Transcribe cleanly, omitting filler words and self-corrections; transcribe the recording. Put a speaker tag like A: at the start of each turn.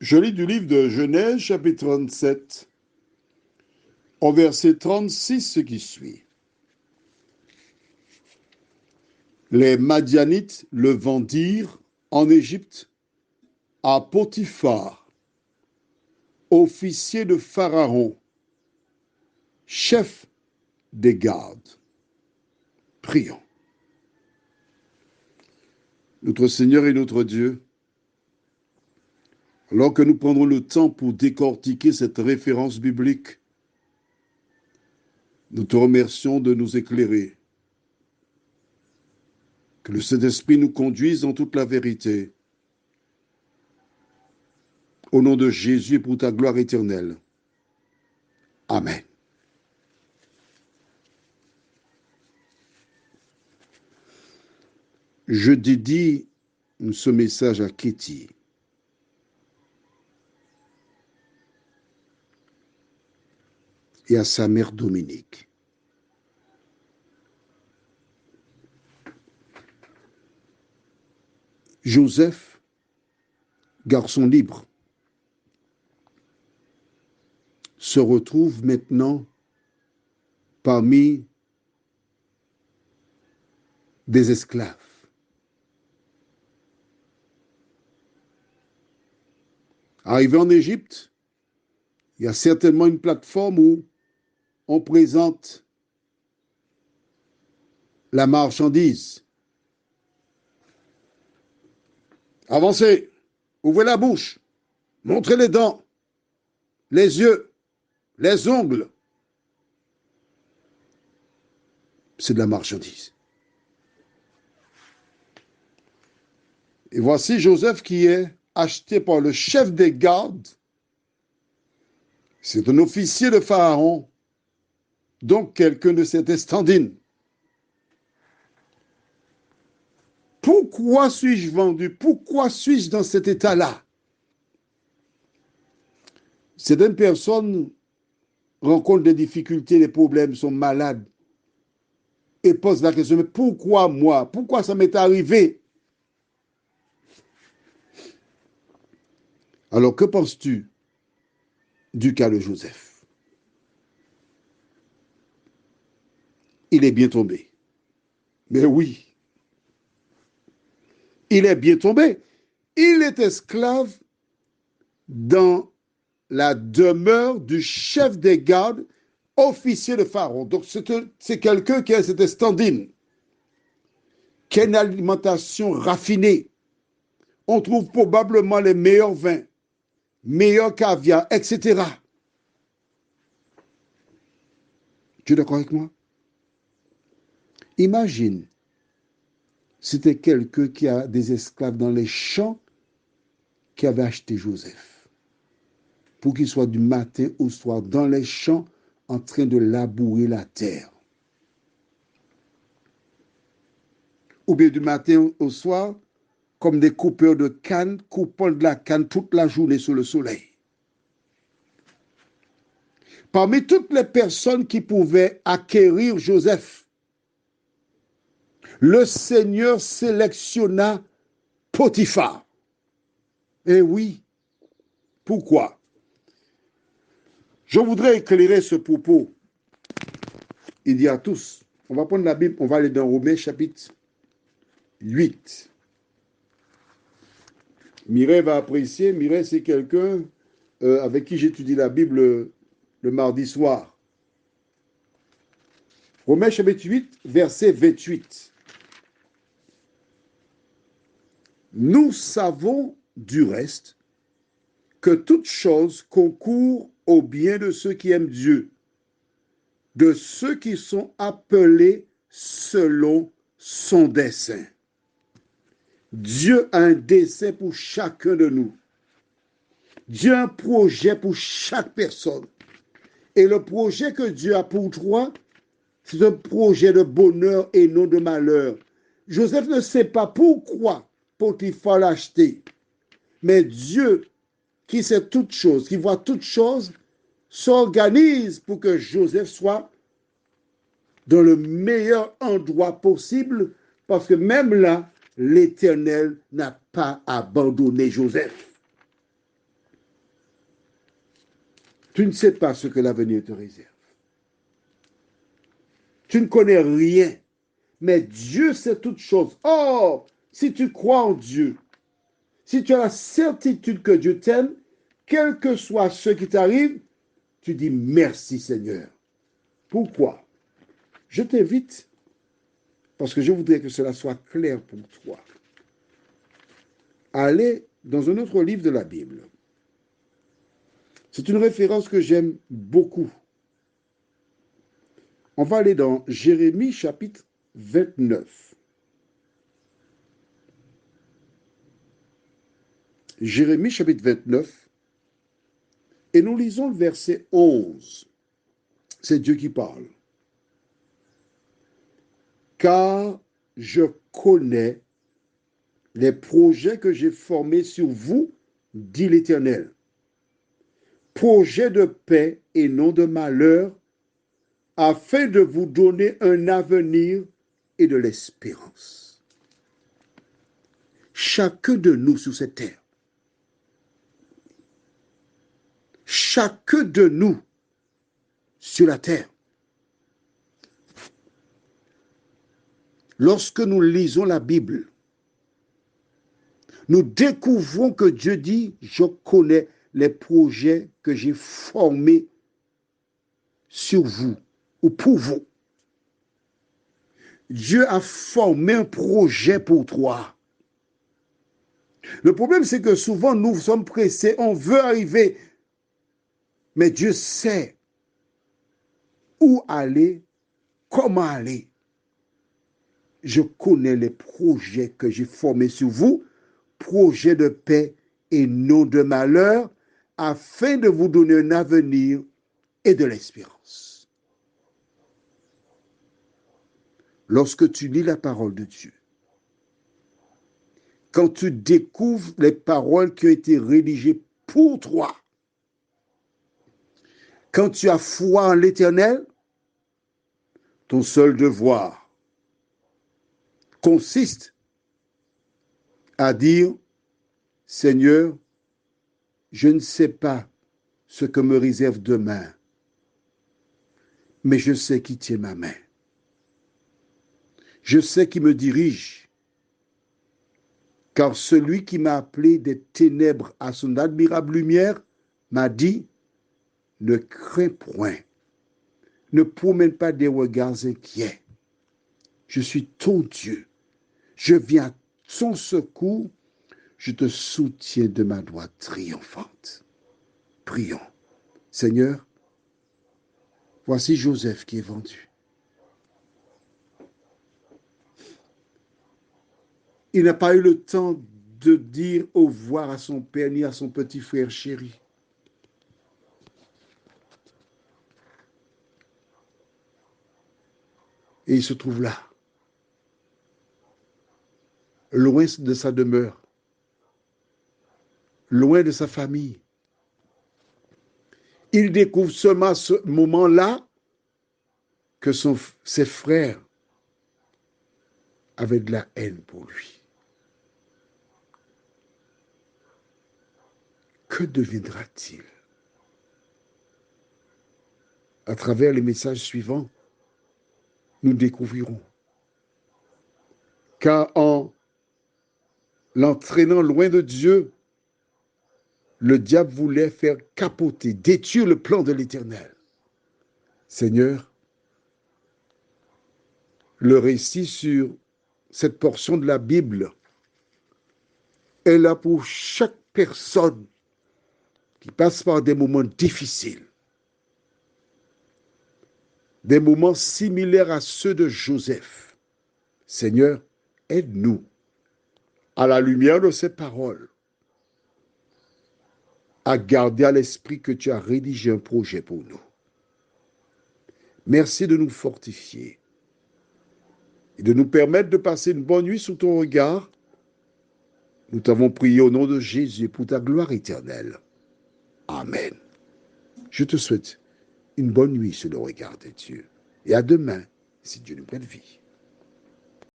A: Je lis du livre de Genèse, chapitre 37, au verset 36, ce qui suit. Les Madianites le vendirent en Égypte à Potiphar, officier de Pharaon, chef des gardes. Prions. Notre Seigneur et notre Dieu, alors que nous prendrons le temps pour décortiquer cette référence biblique, nous te remercions de nous éclairer. Que le Saint-Esprit nous conduise dans toute la vérité. Au nom de Jésus et pour ta gloire éternelle. Amen. Je dédie ce message à Katie. Et à sa mère Dominique. Joseph, garçon libre, se retrouve maintenant parmi des esclaves. Arrivé en Égypte, il y a certainement une plateforme où on présente la marchandise. Avancez, ouvrez la bouche, montrez les dents, les yeux, les ongles. C'est de la marchandise. Et voici Joseph qui est acheté par le chef des gardes. C'est un officier de Pharaon, donc quelqu'un de cette estandine. Pourquoi suis-je vendu? Pourquoi suis-je dans cet état-là? Certaines personnes rencontrent des difficultés, des problèmes, sont malades et posent la question, mais pourquoi moi? Pourquoi ça m'est arrivé? Alors, que penses-tu du cas de Joseph? Il est bien tombé. Mais oui, il est bien tombé. Il est esclave dans la demeure du chef des gardes, officier de Pharaon. Donc, c'est quelqu'un qui a cette standing, qui a une alimentation raffinée. On trouve probablement les meilleurs vins, meilleurs caviar, etc. Tu es d'accord avec moi? Imagine, c'était quelqu'un qui a des esclaves dans les champs qui avait acheté Joseph pour qu'il soit du matin au soir dans les champs en train de labourer la terre. Ou bien du matin au soir, comme des coupeurs de canne, coupant de la canne toute la journée sous le soleil. Parmi toutes les personnes qui pouvaient acquérir Joseph, le Seigneur sélectionna Potiphar. Et oui, pourquoi? Je voudrais éclairer ce propos. Il dit à tous, on va prendre la Bible, on va aller dans Romains chapitre 8. Mireille va apprécier. Mireille, c'est quelqu'un avec qui j'étudie la Bible le mardi soir. Romains chapitre 8, verset 28. Nous savons du reste que toute chose concourt au bien de ceux qui aiment Dieu, de ceux qui sont appelés selon son dessein. Dieu a un dessein pour chacun de nous. Dieu a un projet pour chaque personne. Et le projet que Dieu a pour toi, c'est un projet de bonheur et non de malheur. Joseph ne sait pas pourquoi Potiphar l'a acheté. Mais Dieu, qui sait toutes choses, qui voit toutes choses, s'organise pour que Joseph soit dans le meilleur endroit possible, parce que même là, l'Éternel n'a pas abandonné Joseph. Tu ne sais pas ce que l'avenir te réserve. Tu ne connais rien, mais Dieu sait toutes choses. Or, si tu crois en Dieu, si tu as la certitude que Dieu t'aime, quel que soit ce qui t'arrive, tu dis merci Seigneur. Pourquoi? Je t'invite, parce que je voudrais que cela soit clair pour toi, à aller dans un autre livre de la Bible. C'est une référence que j'aime beaucoup. On va aller dans Jérémie chapitre 29. Jérémie chapitre 29. Et nous lisons le verset 11. C'est Dieu qui parle. Car je connais les projets que j'ai formés sur vous, dit l'Éternel. Projets de paix et non de malheur, afin de vous donner un avenir et de l'espérance. Chacun de nous sur cette terre, chacun de nous sur la terre, lorsque nous lisons la Bible, nous découvrons que Dieu dit, je connais les projets que j'ai formés sur vous ou pour vous. Dieu a formé un projet pour toi. Le problème, c'est que souvent, nous sommes pressés, on veut arriver, mais Dieu sait où aller, comment aller. Je connais les projets que j'ai formés sur vous, projets de paix et non de malheur, afin de vous donner un avenir et de l'espérance. Lorsque tu lis la parole de Dieu, quand tu découvres les paroles qui ont été rédigées pour toi, quand tu as foi en l'Éternel, ton seul devoir consiste à dire, Seigneur, je ne sais pas ce que me réserve demain, mais je sais qui tient ma main. Je sais qui me dirige, car celui qui m'a appelé des ténèbres à son admirable lumière m'a dit, ne crains point, ne promène pas des regards inquiets. Je suis ton Dieu, je viens à ton secours, je te soutiens de ma droite triomphante. Prions. Seigneur, voici Joseph qui est vendu. Il n'a pas eu le temps de dire au revoir à son père ni à son petit frère chéri. Et il se trouve là, loin de sa demeure, loin de sa famille. Il découvre seulement à ce moment-là que ses frères avaient de la haine pour lui. Que deviendra-t-il? À travers les messages suivants, nous découvrirons. Car en l'entraînant loin de Dieu, le diable voulait faire capoter, détruire le plan de l'Éternel. Seigneur, le récit sur cette portion de la Bible est là pour chaque personne qui passe par des moments difficiles, des moments similaires à ceux de Joseph. Seigneur, aide-nous, à la lumière de ces paroles, à garder à l'esprit que tu as rédigé un projet pour nous. Merci de nous fortifier et de nous permettre de passer une bonne nuit sous ton regard. Nous t'avons prié au nom de Jésus pour ta gloire éternelle. Amen. Je te souhaite une bonne nuit sous le regard de Dieu. Et à demain, si Dieu nous prête vie.